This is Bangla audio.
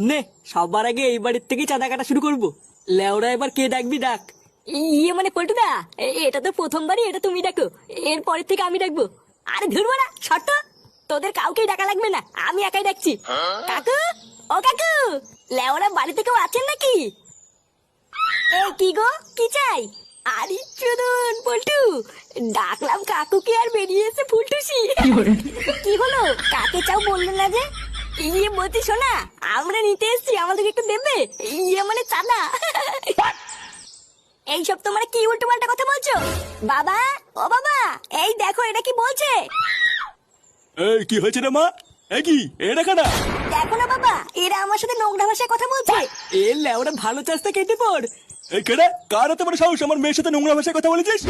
নে, সবার আগে এই বাড়ির থেকেই চাঁদা কাটা শুরু করবো। লেওরা এবার কে ডাকবি ডাক। ইয়ে মানে পল্টুদা, এটা তো প্রথমবারই, এটা তুমি ডাকো, এর পরের থেকে আমি ডাকবো। আরে ধরবো না, শর্ত তোদের কাউকেই ডাকা লাগবে না, আমি একাই ডাকছি। কাকু, ও কাকু, লেওরা বাড়িতে কেউ আছেন নাকি? এই কি গো, কি চাই? আরে চুদন পল্টু, ডাকলাম কাকুকে আর বেরিয়ে এসে ফুলটুসি। কি হলো, কাকে চাও বললো না যে? ইয়ে বলছি শোনা, আমরা নিতে এসছি, আমাদেরকে একটু দেবে? ইয়ে মানে চাঁদা। এইসব তোমরা কি উল্টো পাল্টা কথা বলছো? বাবা, ও বাবা, এই দেখো এটা কি বলছে। এই কি হয়েছে রে মা? এই কি এটা কাটা? দেখো না বাবা, এরা আমার সাথে নোংরা ভাষায় কথা বলছে। এ লেওরা ভালো চাষটা কেটে পড়। এই কেডা? কার এত বড় সাহস আমার মেয়ের সাথে নোংরা ভাষায় কথা বলেছিস?